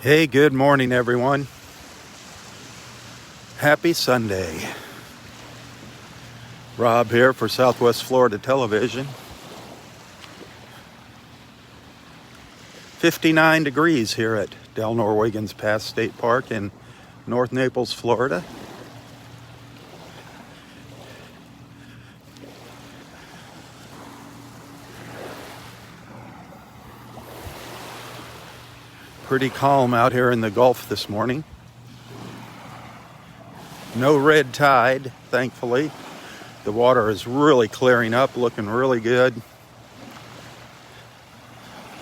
Hey, good morning, everyone. Happy Sunday. Rob here for Southwest Florida Television. 59 degrees here at Delnor-Wiggins Pass State Park in North Naples, Florida. Pretty calm out here in the Gulf this morning. No red tide, thankfully. The water is really clearing up, looking really good.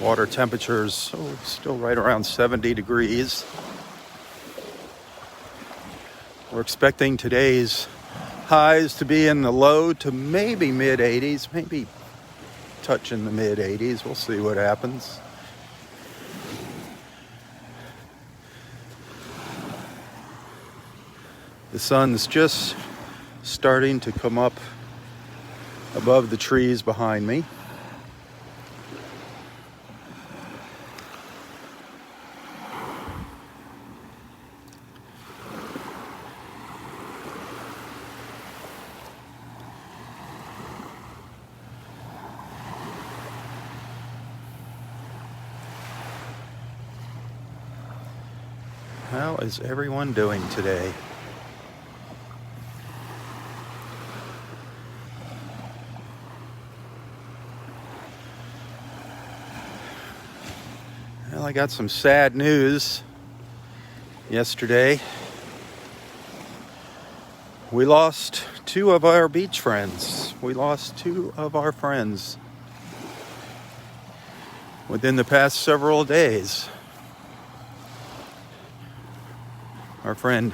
Water temperatures still right around 70 degrees. We're expecting today's highs to be in the low to maybe mid 80s, maybe touching the mid 80s. We'll see what happens. The sun's just starting to come up above the trees behind me. How is everyone doing today? Well, I got some sad news yesterday. We lost two of our beach friends. We lost two of our friends within the past several days. Our friend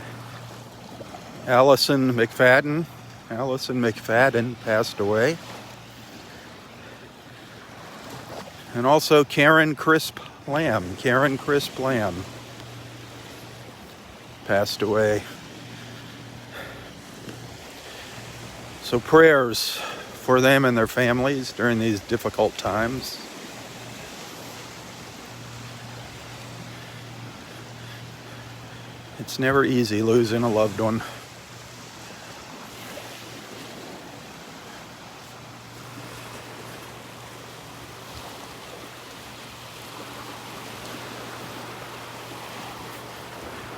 Allison McFadden passed away. And also Karen Crisp Lamb passed away. So prayers for them and their families during these difficult times. It's never easy losing a loved one.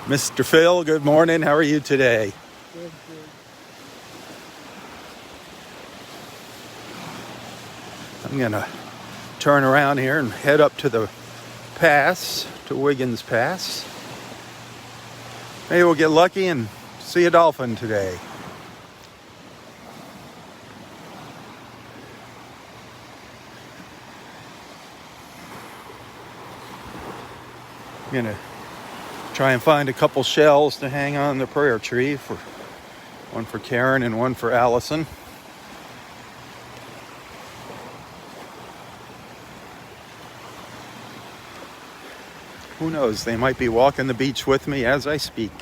Mr. Phil, good morning. How are you today? Good. I'm going to turn around here and head up to the pass, to Wiggins Pass. Maybe we'll get lucky and see a dolphin today. I'm going to try and find a couple shells to hang on the prayer tree, one for Karen and one for Allison. Who knows, they might be walking the beach with me as I speak.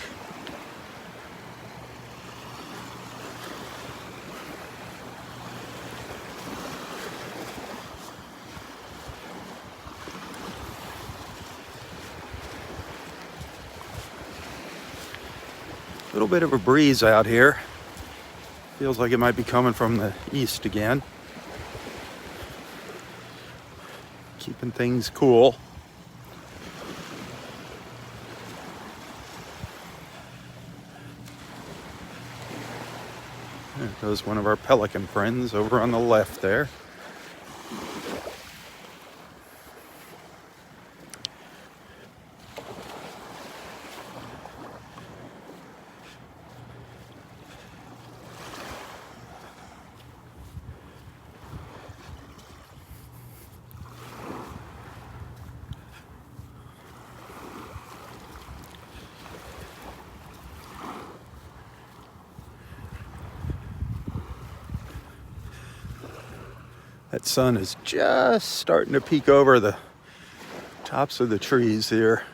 A little bit of a breeze out here. Feels like it might be coming from the east again. Keeping things cool. There goes one of our pelican friends over on the left there. That sun is just starting to peek over the tops of the trees here.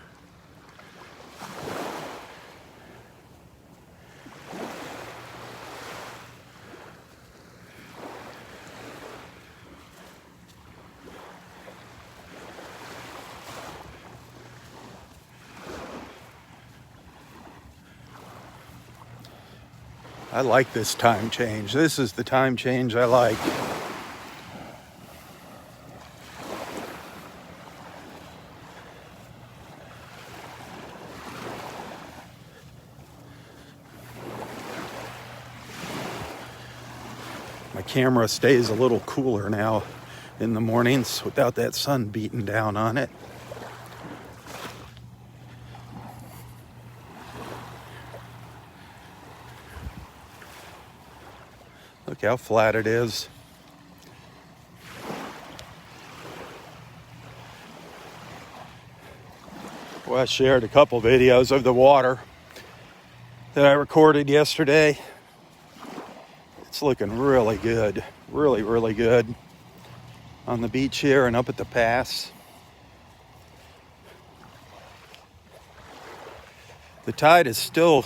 I like this time change. This is the time change I like. My camera stays a little cooler now in the mornings without that sun beating down on it. Look how flat it is. Well, I shared a couple videos of the water that I recorded yesterday. It's looking really good. Really, really good on the beach here and up at the pass. The tide is still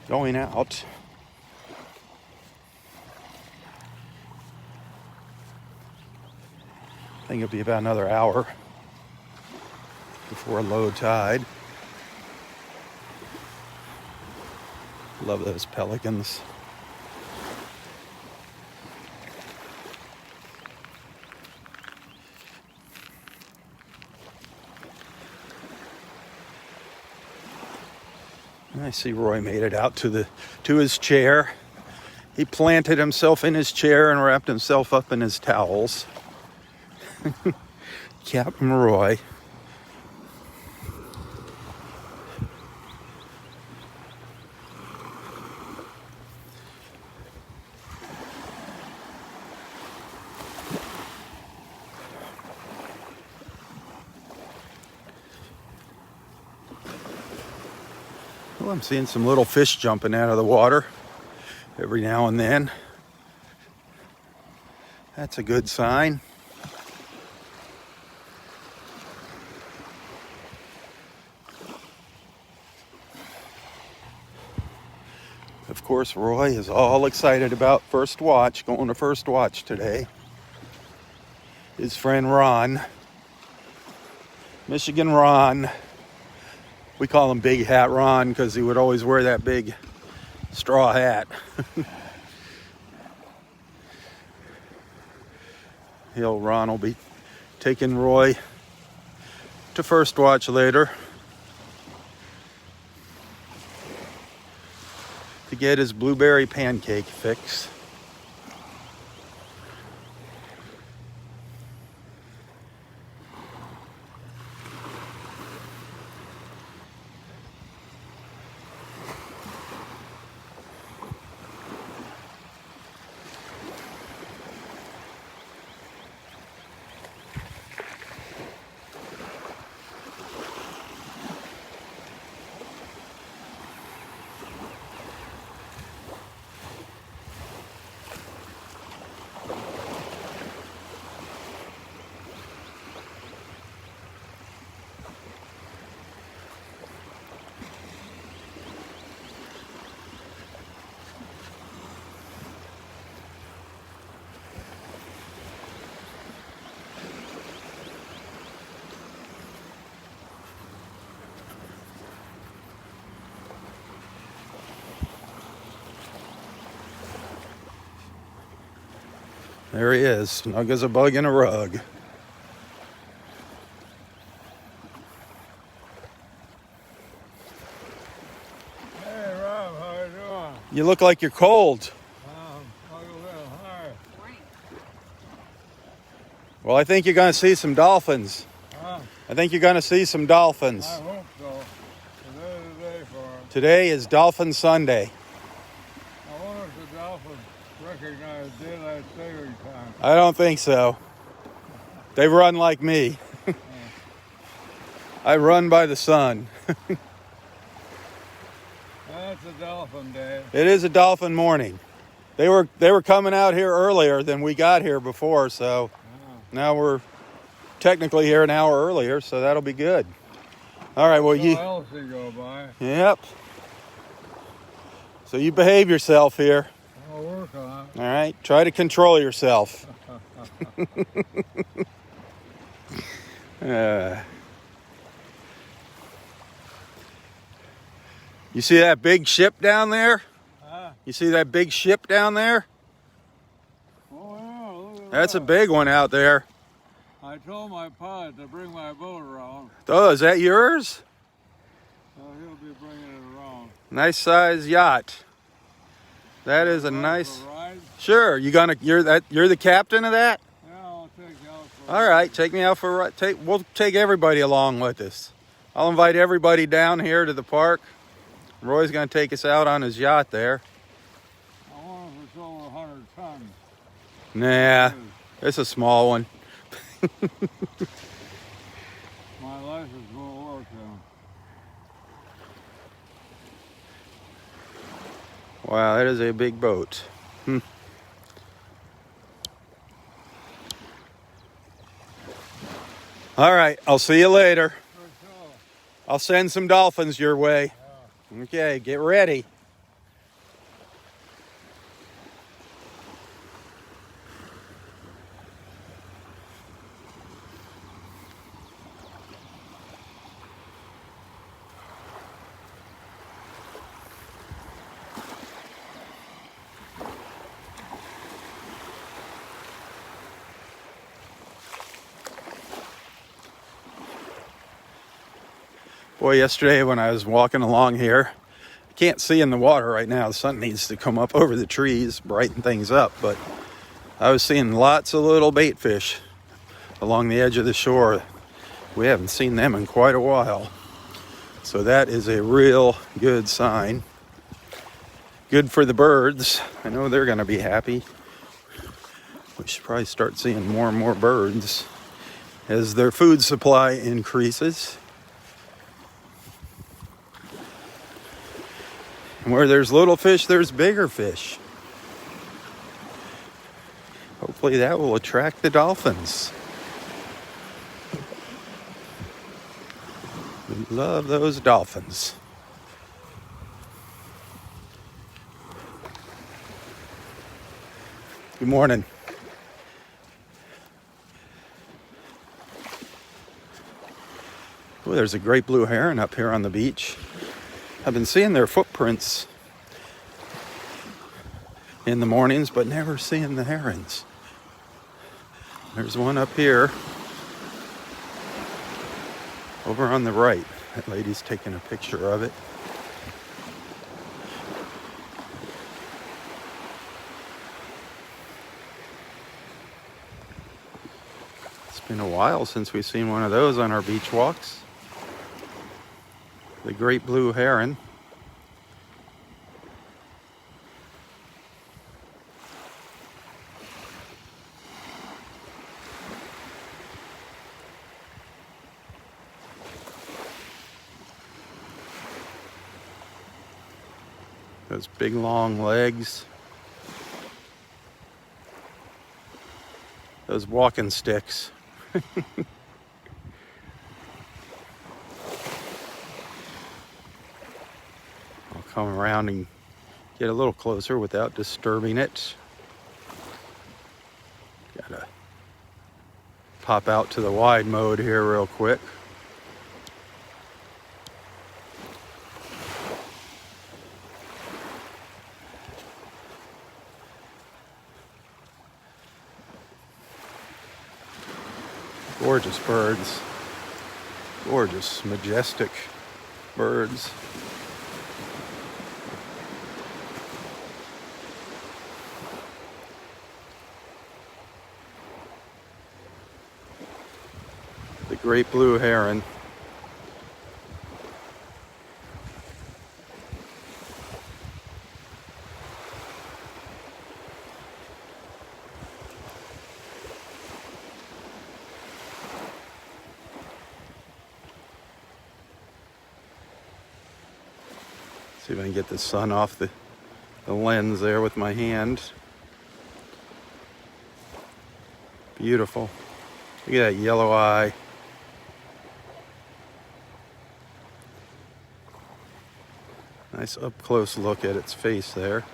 going out. I think it'll be about another hour before low tide. Love those pelicans. I see Roy made it out to his chair. He planted himself in his chair and wrapped himself up in his towels. Captain Roy. Well, I'm seeing some little fish jumping out of the water every now and then. That's a good sign. Of course, Roy is all excited about first watch, going to first watch today. His friend Ron, Michigan Ron. We call him Big Hat Ron because he would always wear that big straw hat. Ron will be taking Roy to first watch later to get his blueberry pancake fix. There he is, snug as a bug in a rug. Hey, Rob, how you doing? You look like you're cold. I'll go a little higher. Well, I think you're going to see some dolphins. Huh? I think you're going to see some dolphins. I hope so. Today's the day for them. Today is Dolphin Sunday. I wonder if the dolphins recognize daylight saving time. I don't think so. They run like me. I run by the sun. That's a dolphin day. It is a dolphin morning. They were coming out here earlier than we got here before, so now we're technically here an hour earlier, so that'll be good. All right, well, you... Elsie go by. Yep. So you behave yourself here. I'll work on it. All right, try to control yourself. You see that big ship down there? You see that big ship down there? Oh yeah, look at That's a that. big one out there. I told my pilot to bring my boat around, Oh, is that yours? so he'll be bringing it around. Nice size yacht. That is a Ready nice. for a ride? Sure, you're the captain of that? Yeah, I'll take you out for a All right, take me out for a ride. We'll take everybody along with us. I'll invite everybody down here to the park. Roy's going to take us out on his yacht there. I wonder if it's over 100 tons. Nah, it's a small one. My license won't work then. Wow, that is a big boat. All right, I'll see you later. For sure. I'll send some dolphins your way. Yeah. Okay, get ready. Boy, yesterday when I was walking along here, I can't see in the water right now. The sun needs to come up over the trees, brighten things up. But I was seeing lots of little bait fish along the edge of the shore. We haven't seen them in quite a while. So that is a real good sign. Good for the birds. I know they're going to be happy. We should probably start seeing more and more birds as their food supply increases. And where there's little fish, there's bigger fish. Hopefully that will attract the dolphins. We love those dolphins. Good morning. Oh, there's a great blue heron up here on the beach. I've been seeing their footprints in the mornings, but never seeing the herons. There's one up here over on the right. That lady's taking a picture of it. It's been a while since we've seen one of those on our beach walks. The great blue heron. Those big long legs. Those walking sticks. I'll come around and get a little closer without disturbing it. Gotta pop out to the wide mode here real quick. Gorgeous birds. Gorgeous, majestic birds. The great blue heron. See if I can get the sun off the lens there with my hand. Beautiful. Look at that yellow eye. Nice up close look at its face there.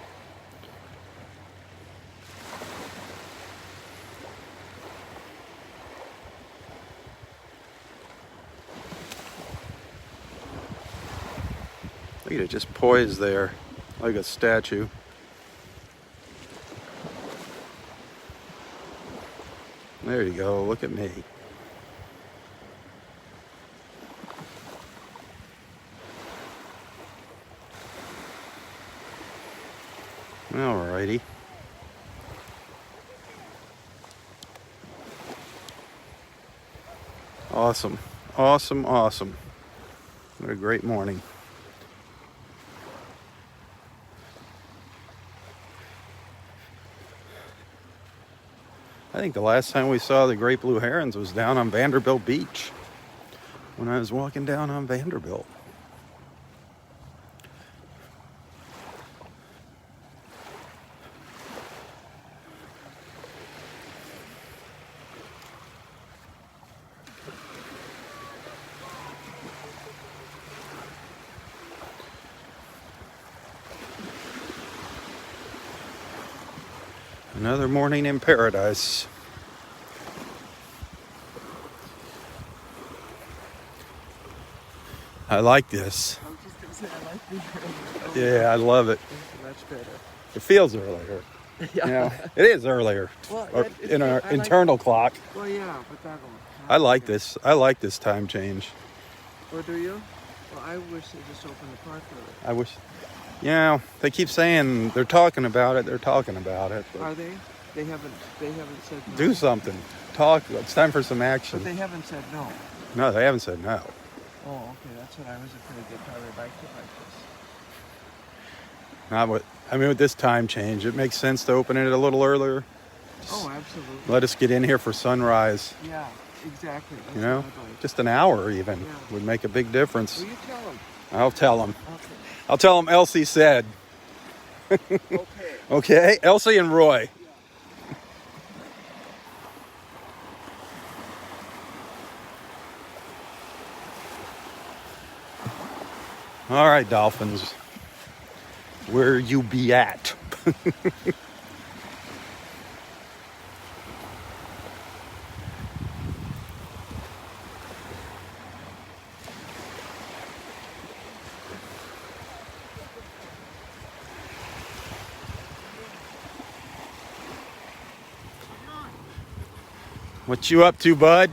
Look at it just poised there like a statue. There you go. Look at me. Alrighty. Awesome. Awesome, awesome. What a great morning. I think the last time we saw the great blue herons was down on Vanderbilt Beach when I was walking down on Vanderbilt. Another morning in paradise. I like this. I was just gonna say, I like these girls. Yeah, I love it. Much better. It feels earlier. Yeah. You know, it is earlier. Well, In our I internal clock. Well, yeah, but that one. I like this. I like this time change. Or do you? Well, I wish they just opened the park early. I wish. You know, they keep saying they're talking about it. They're talking about it. But Are they? They haven't said no. do something. Talk. It's time for some But action. they haven't said no. No, they haven't said no. Oh, okay. That's what I was afraid they'd probably bike it like this. Not what. I mean, with this time change, it makes sense to open it a little earlier. Oh, absolutely. Let us get in here for sunrise. Yeah, exactly. That's You know, what I'd like. just an hour even Yeah. would make a big difference. Will you tell them? I'll tell them. Okay. I'll tell them Elsie said. Okay. Okay, Elsie and Roy. All right, Dolphins. Where you be at? What you up to, bud?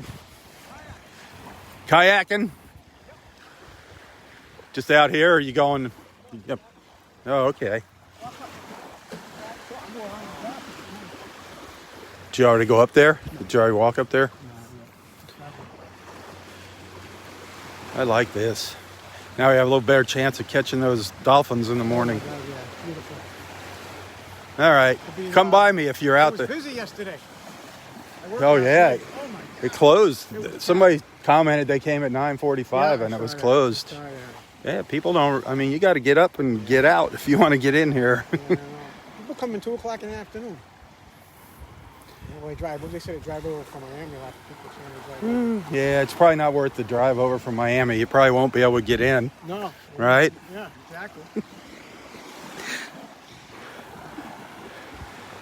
Kayaking? Just out here, or are you going? Yep. Oh, okay. Did you already go up there? Did you already walk up there? I like this. Now we have a little better chance of catching those dolphins in the morning. All right. Come by me if you're out there. I was busy yesterday. Oh, yeah. Oh, my God. It closed. Somebody commented they came at 9:45 and it was closed. Yeah, people don't. I mean, you got to get up and get out if you want to get in here. People come in 2 o'clock in the afternoon. They drive. What they say, they drive over from Miami. A lot of people saying they drive over. Yeah, it's probably not worth the drive over from Miami. You probably won't be able to get in. No. Right? Yeah, exactly.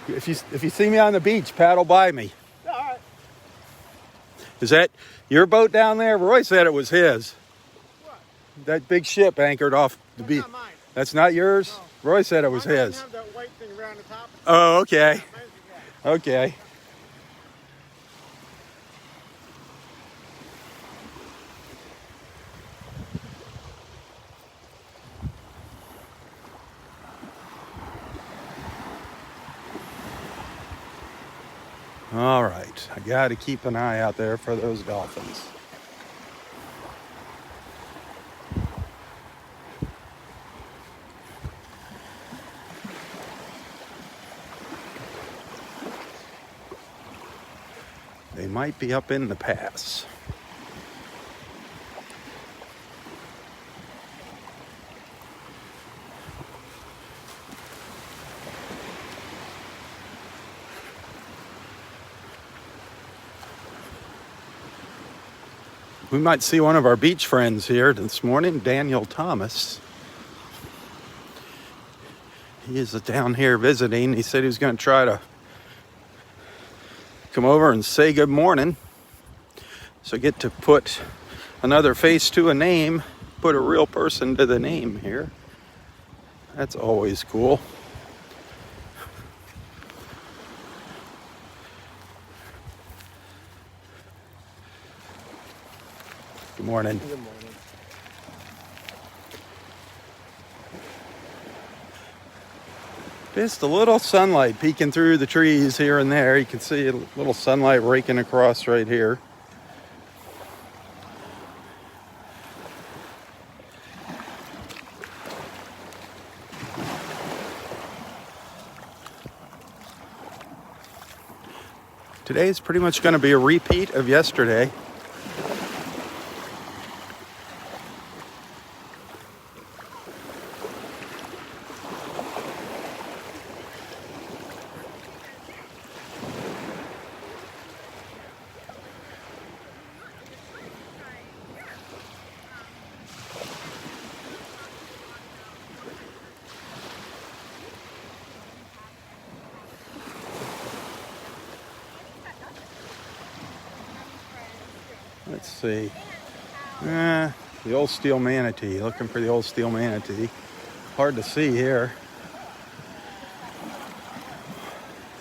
If you see me on the beach, paddle by me. Yeah, all right. Is that your boat down there? Roy said it was his. What? That big ship anchored off the That's beach. not mine. That's not yours? No. Roy said it was Mine doesn't his. have that white thing around the top. Oh, okay. Mine's the white. Okay. All right. I got to keep an eye out there for those dolphins. They might be up in the pass. We might see one of our beach friends here this morning, Daniel Thomas. He is down here visiting. He said he was going to try to come over and say good morning. So get to put another face to a name, put a real person to the name here. That's always cool. Good morning. Good morning. Just a little sunlight peeking through the trees here and there. You can see a little sunlight raking across right here. Today is pretty much going to be a repeat of yesterday. Let's see. The old steel manatee. Looking for the old steel manatee. Hard to see here.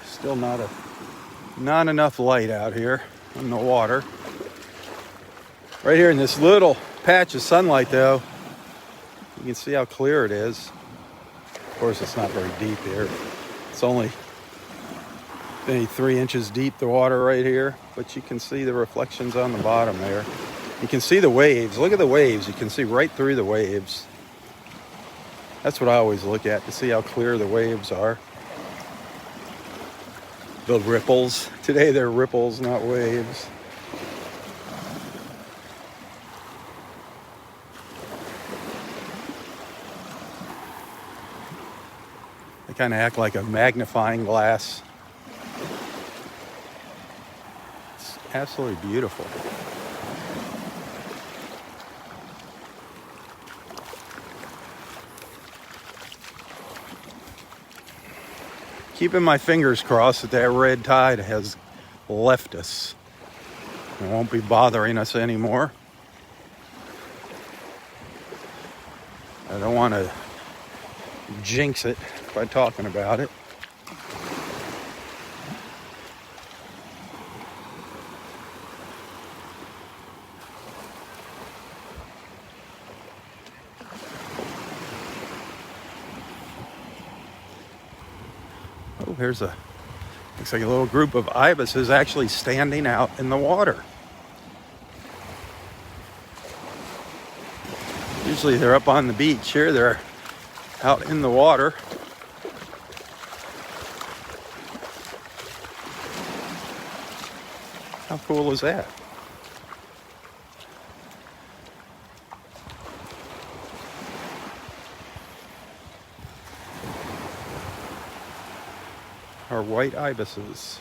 Still not enough light out here in the water. Right here in this little patch of sunlight, though, you can see how clear it is. Of course, it's not very deep here. It's only maybe 3 inches deep, the water right here, but you can see the reflections on the bottom there. You can see the waves. Look at the waves. You can see right through the waves. That's what I always look at, to see how clear the waves are. The ripples. Today they're ripples, not waves. They kind of act like a magnifying glass. Absolutely beautiful. Keeping my fingers crossed that that red tide has left us. It won't be bothering us anymore. I don't want to jinx it by talking about it. Oh, looks like a little group of ibises actually standing out in the water. Usually they're up on the beach. Here they're out in the water. How cool is that? Our white ibises.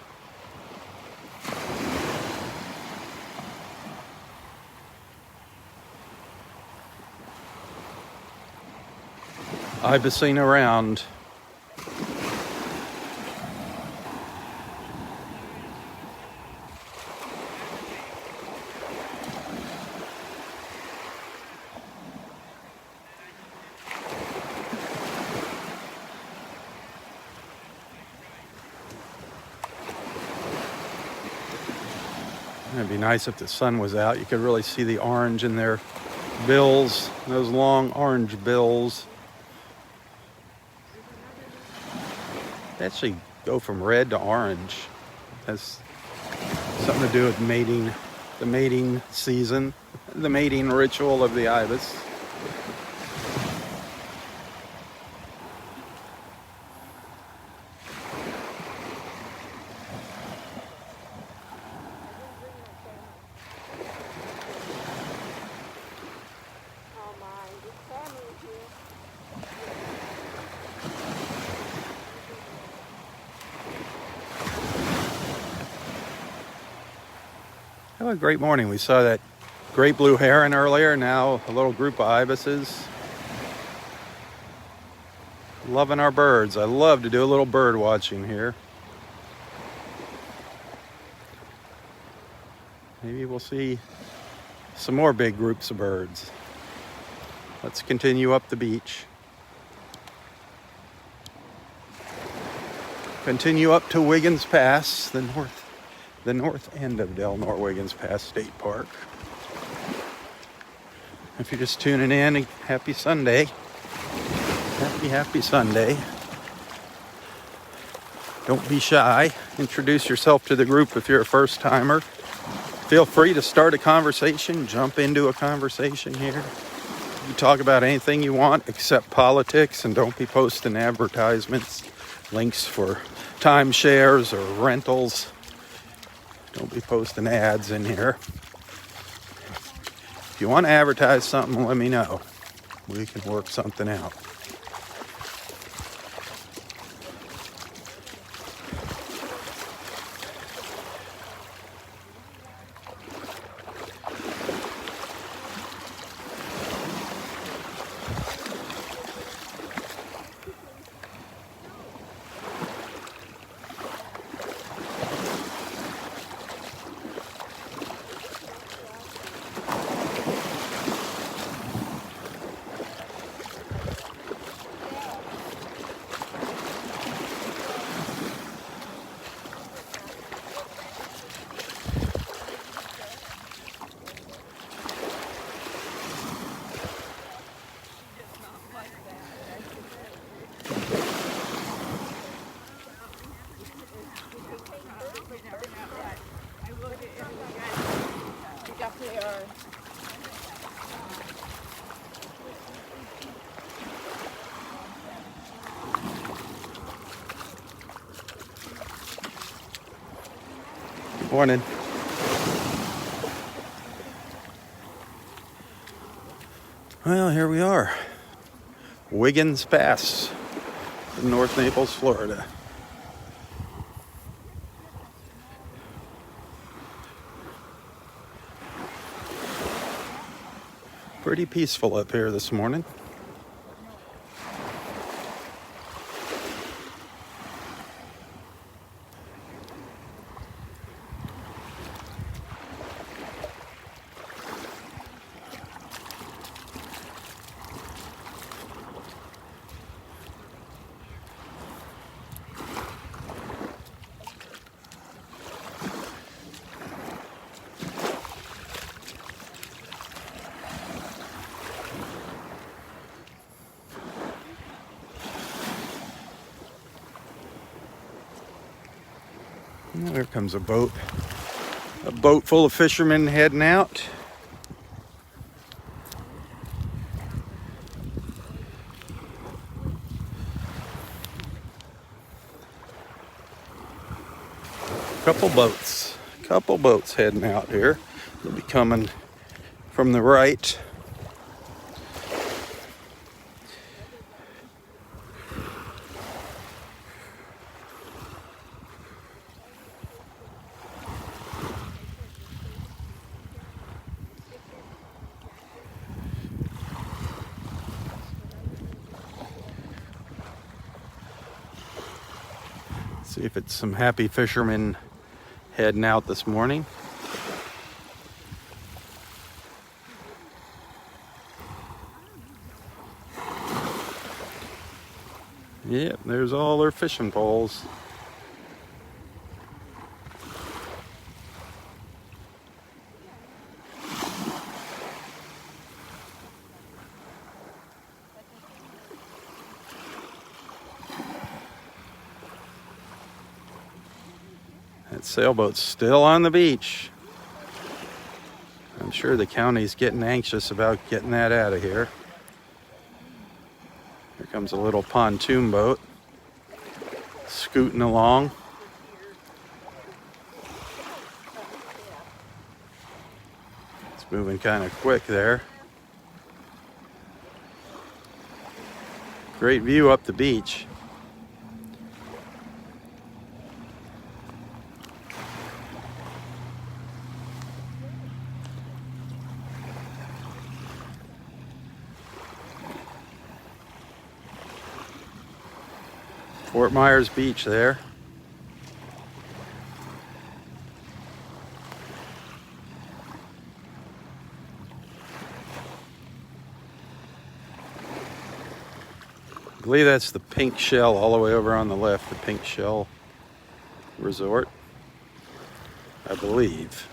Ibising around. It'd be nice if the sun was out. You could really see the orange in their bills, those long orange bills. They actually go from red to orange. Has something to do with mating, the mating season, the mating ritual of the ibis. Oh, a great morning. We saw that great blue heron earlier, now a little group of ibises. Loving our birds. I love to do a little bird watching here. Maybe we'll see some more big groups of birds. Let's continue up the beach. Continue up to Wiggins Pass, the north end of Delnor-Wiggins Pass State Park. If you're just tuning in, happy Sunday. Happy Sunday. Don't be shy. Introduce yourself to the group if you're a first timer. Feel free to start a conversation, jump into a conversation here. You talk about anything you want except politics, and don't be posting advertisements, links for timeshares or rentals. Don't be posting ads in here. If you want to advertise something, let me know. We can work something out. Morning. Well, here we are. Wiggins Pass in North Naples, Florida. Pretty peaceful up here this morning. There comes a boat. A boat full of fishermen heading out. Couple boats heading out here. They'll be coming from the right. See if it's some happy fishermen heading out this morning. Yep, there's all their fishing poles. That sailboat's still on the beach. I'm sure the county's getting anxious about getting that out of here. Here comes a little pontoon boat scooting along. It's moving kind of quick there. Great view up the beach. Fort Myers Beach there. I believe that's the Pink Shell all the way over on the left, the Pink Shell Resort, I believe.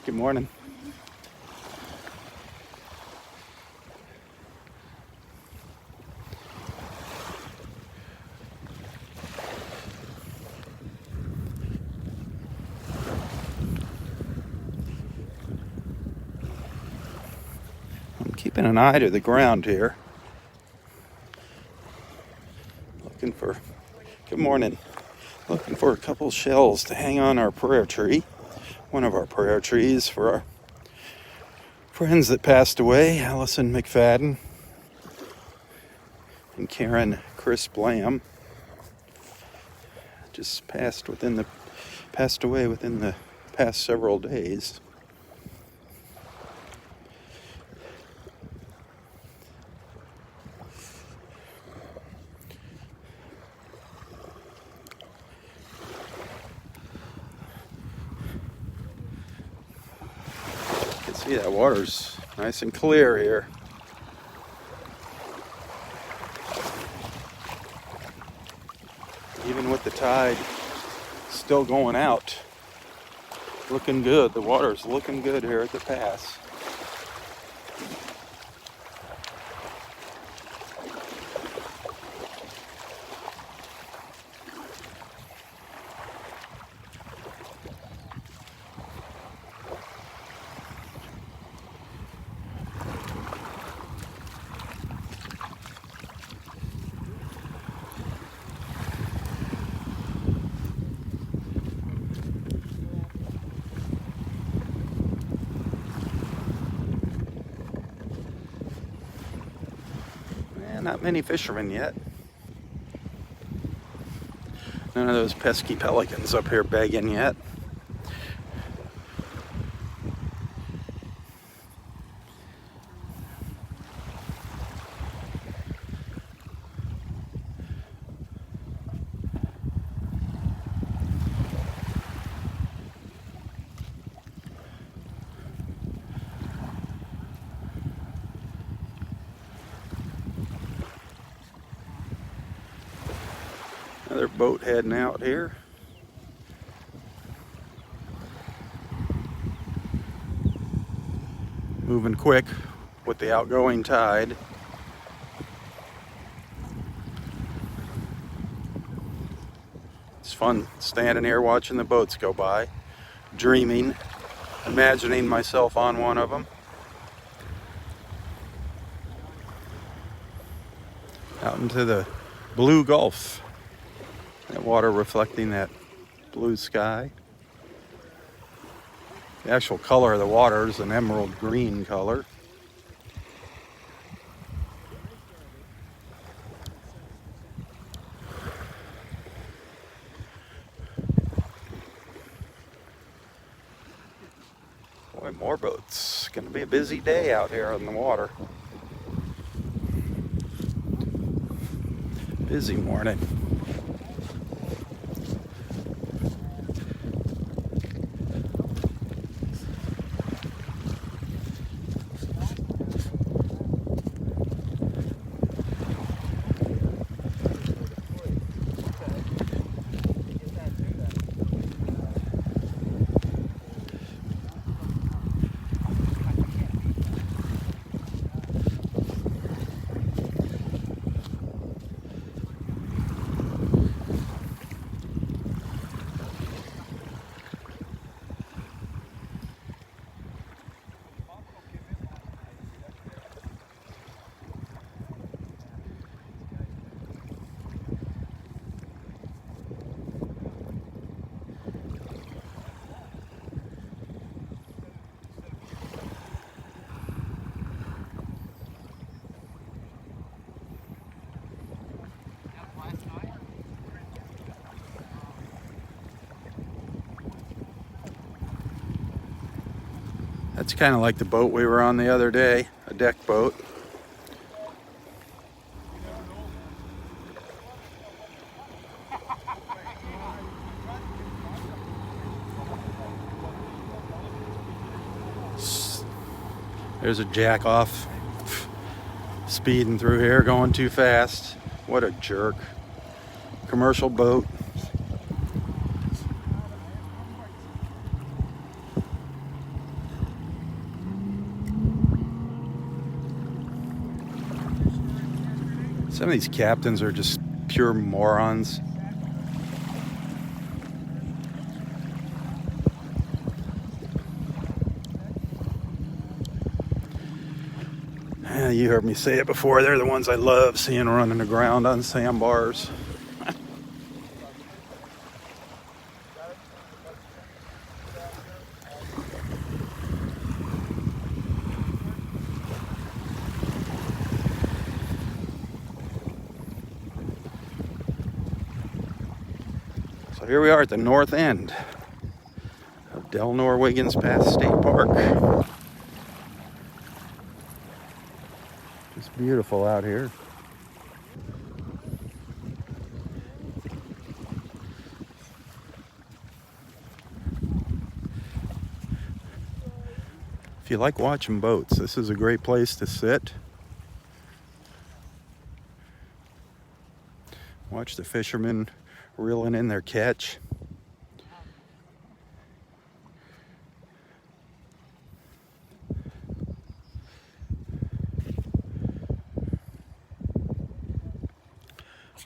Good morning. I'm keeping an eye to the ground here. Looking for, good morning. Looking for a couple shells to hang on our prayer tree. One of our prayer trees for our friends that passed away, Allison McFadden and Karen Chris Lamb. Just passed away within the past several days. You can see that water's nice and clear here. Even with the tide still going out, looking good. The water's looking good here at the pass. Not many fishermen yet. None of those pesky pelicans up here begging yet. Another boat heading out here. Moving quick with the outgoing tide. It's fun standing here watching the boats go by, dreaming, imagining myself on one of them. Out into the blue Gulf. That water reflecting that blue sky. The actual color of the water is an emerald green color. Boy, more boats. It's going to be a busy day out here on the water. Busy morning. That's kind of like the boat we were on the other day, a deck boat. There's a jack off speeding through here, going too fast. What a jerk. Commercial boat. Some of these captains are just pure morons. You heard me say it before, they're the ones I love seeing running aground on sandbars. So here we are at the north end of Delnor-Wiggins Pass State Park. It's beautiful out here. If you like watching boats, this is a great place to sit. Watch the fishermen reeling in their catch.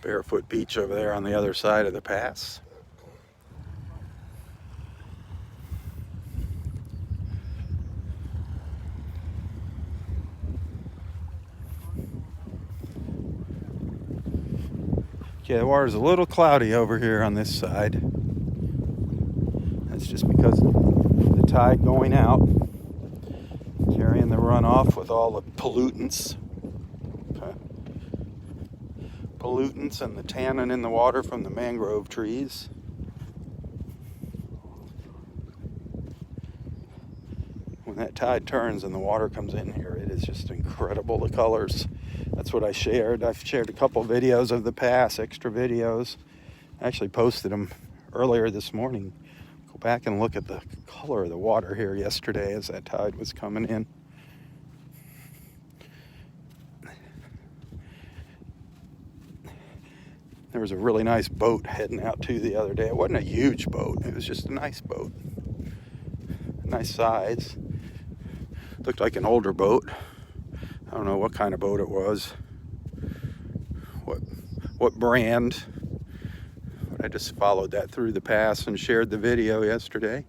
Barefoot beach over there on the other side of the pass. Okay, the water's a little cloudy over here on this side. That's just because of the tide going out, carrying the runoff with all the pollutants. And the tannin in the water from the mangrove trees. When that tide turns and the water comes in here, it is just incredible, the colors. That's what I shared. I've shared a couple videos of the pass, extra videos. I actually posted them earlier this morning. Go back and look at the color of the water here yesterday as that tide was coming in. There was a really nice boat heading out too the other day. It wasn't a huge boat. It was just a nice boat. Nice size. Looked like an older boat. I don't know what kind of boat it was. What brand. But I just followed that through the pass and shared the video yesterday.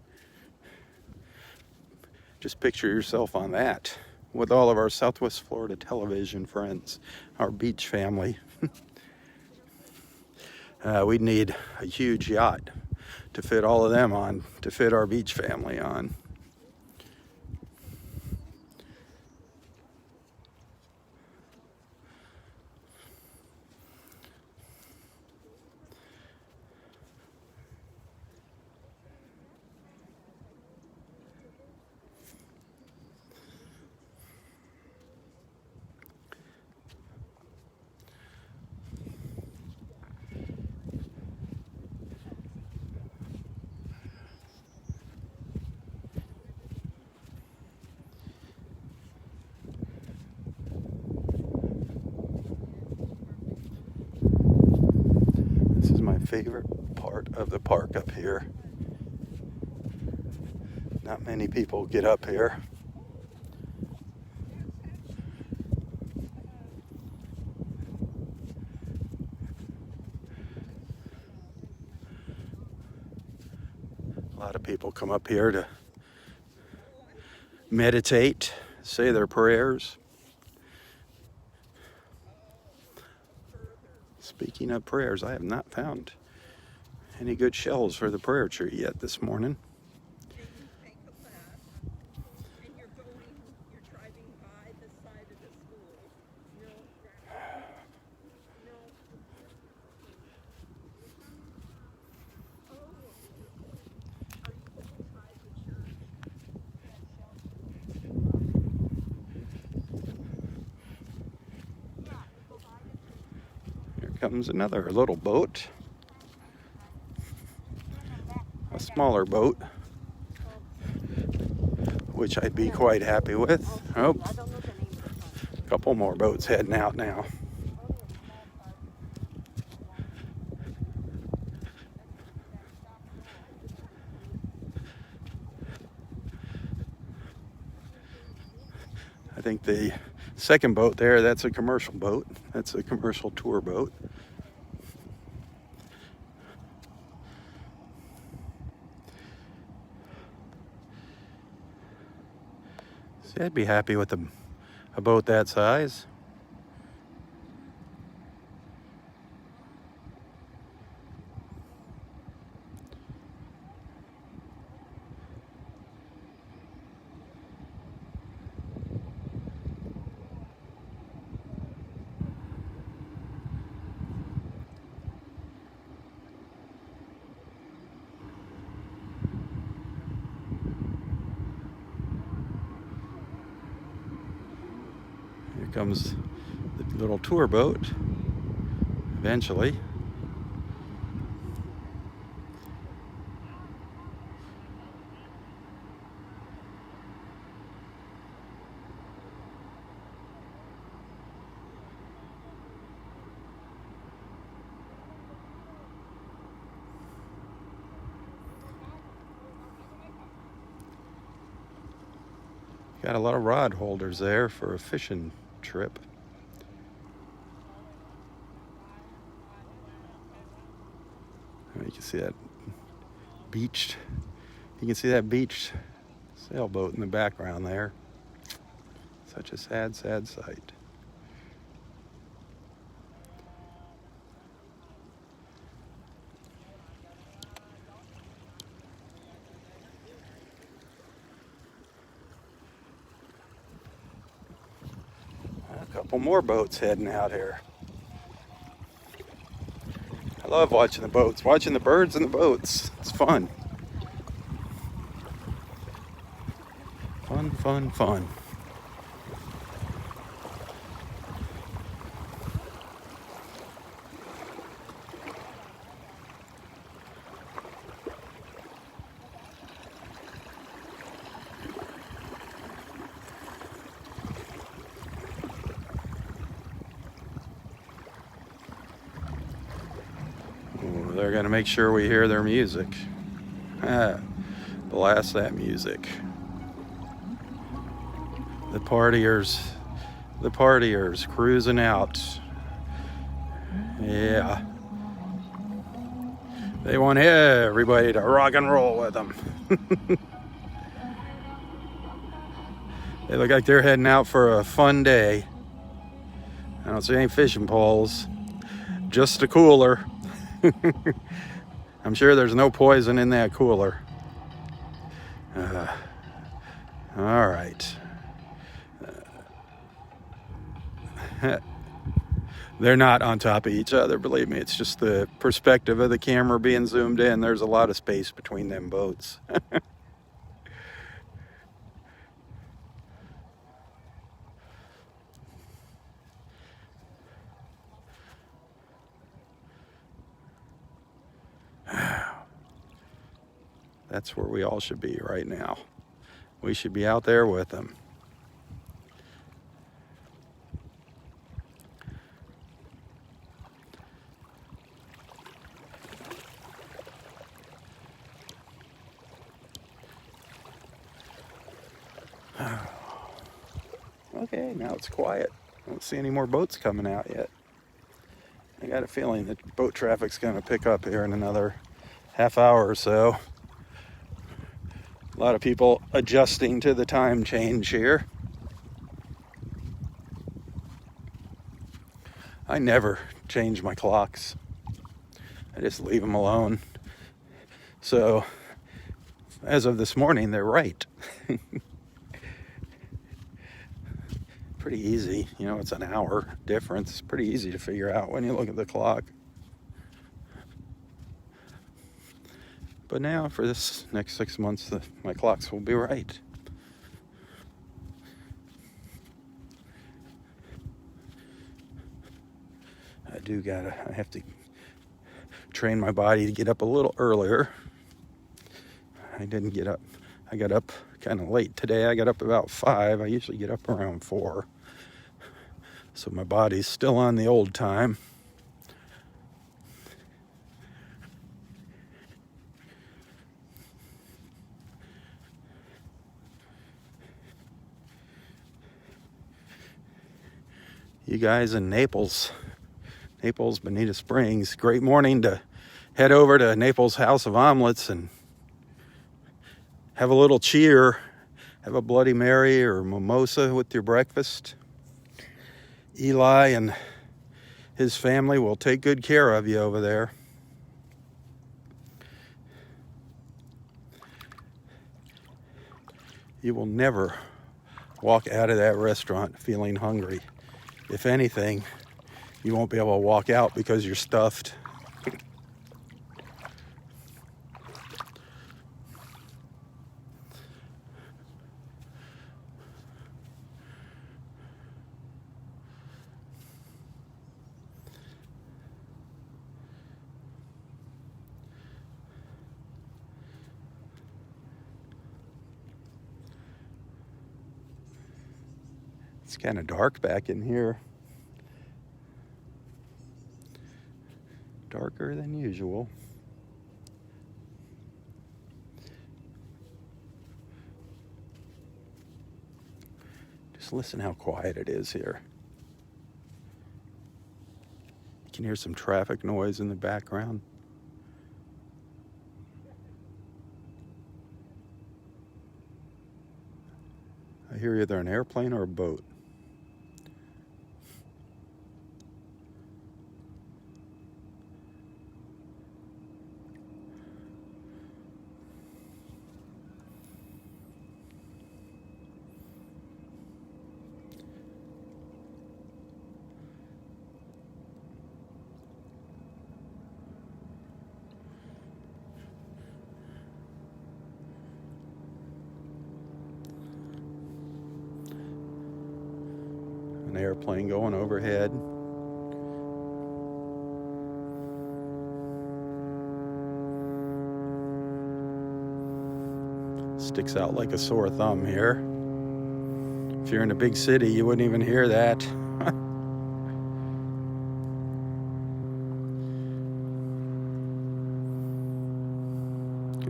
Just picture yourself on that with all of our Southwest Florida television friends, our beach family. We'd need a huge yacht to fit all of them on, to fit our beach family on. Favorite part of the park up here. Not many people get up here. A lot of people come up here to meditate, say their prayers. Speaking of prayers, I have not found any good shells for the prayer tree yet this morning. Here comes another little boat. A smaller boat, which I'd be quite happy with. Oh, a couple more boats heading out now. I think Second boat there, that's a commercial boat. That's a commercial tour boat. See, I'd be happy with a boat that size. Here comes the little tour boat, eventually. Got a lot of rod holders there for a fishing trip. You can see that beached. You can see that beached sailboat in the background there. Such a sad, sad sight. A couple more boats heading out here. I love watching the boats, watching the birds and the boats. It's fun. Fun, fun, fun. They're going to make sure we hear their music. Blast that music. The partiers cruising out. Yeah. They want everybody to rock and roll with them. They look like they're heading out for a fun day. I don't see any fishing poles, just a cooler. I'm sure there's no poison in that cooler. All right. They're not on top of each other, believe me. It's just the perspective of the camera being zoomed in. There's a lot of space between them boats. That's where we all should be right now. We should be out there with them. Okay, now it's quiet. I don't see any more boats coming out yet. I got a feeling that boat traffic's going to pick up here in another half hour or so. A lot of people adjusting to the time change here. I never change my clocks. I just leave them alone. So, as of this morning, they're right. Pretty easy. You know, it's an hour difference. It's pretty easy to figure out when you look at the clock. But now, for this next 6 months, my clocks will be right. I have to train my body to get up a little earlier. I got up kind of late today. I got up about 5. I usually get up around 4. So my body's still on the old time. You guys in Naples, Bonita Springs, great morning to head over to Naples House of Omelets and have a little cheer. Have a Bloody Mary or mimosa with your breakfast. Eli and his family will take good care of you over there. You will never walk out of that restaurant feeling hungry. If anything, you won't be able to walk out because you're stuffed. It's kind of dark back in here. Darker than usual. Just listen how quiet it is here. You can hear some traffic noise in the background. I hear either an airplane or a boat. An airplane going overhead. Sticks out like a sore thumb here. If you're in a big city, you wouldn't even hear that.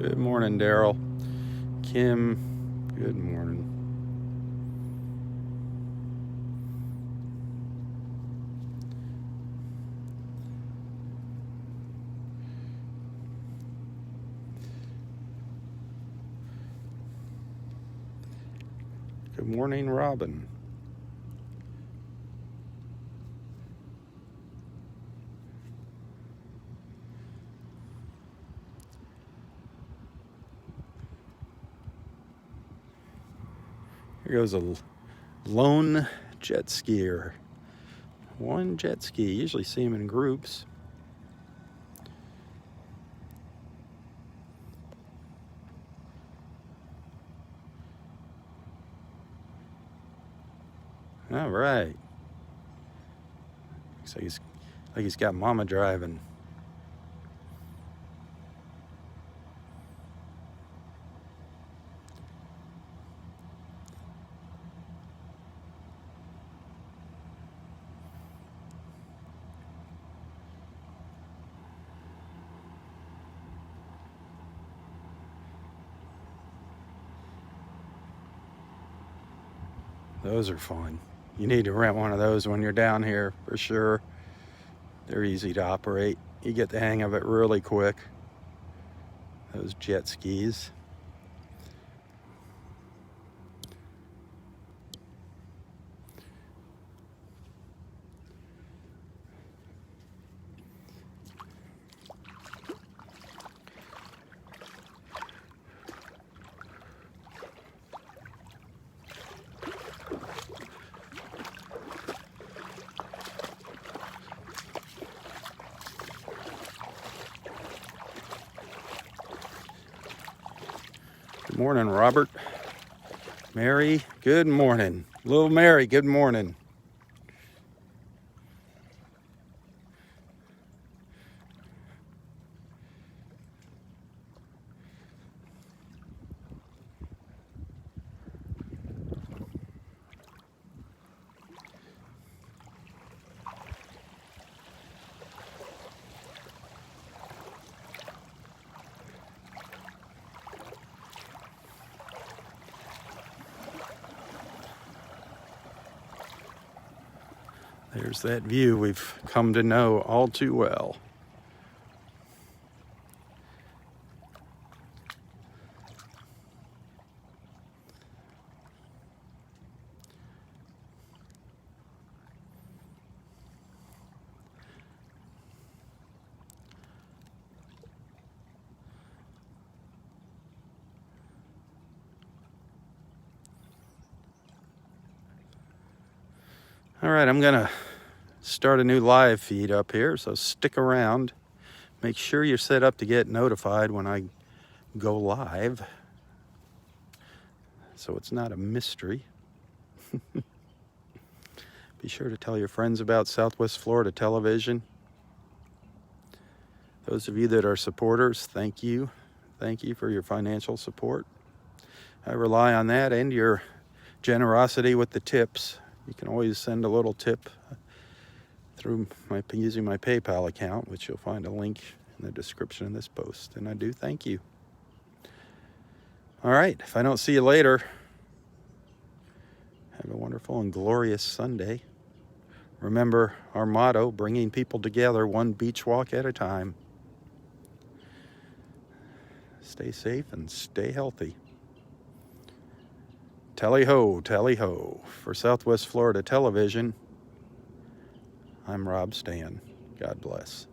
Good morning, Daryl. Kim, good morning. Good morning, Robin. Here goes a lone jet skier. One jet ski. Usually see them in groups. All right. Looks like he's got mama driving. Those are fun. You need to rent one of those when you're down here for sure. They're easy to operate. You get the hang of it really quick. Those jet skis. Good morning, Robert. Mary, good morning. Little Mary, good morning. There's that view we've come to know all too well. All right, I'm gonna start a new live feed up here, so stick around. Make sure you're set up to get notified when I go live, so it's not a mystery. Be sure to tell your friends about Southwest Florida Television. Those of you that are supporters, thank you. Thank you for your financial support. I rely on that and your generosity with the tips. You can always send a little tip through using my PayPal account, which you'll find a link in the description of this post. And I do thank you. All right, if I don't see you later, have a wonderful and glorious Sunday. Remember our motto, bringing people together one beach walk at a time. Stay safe and stay healthy. Tally-ho, tally-ho. For Southwest Florida Television, I'm Robb Stan. God bless.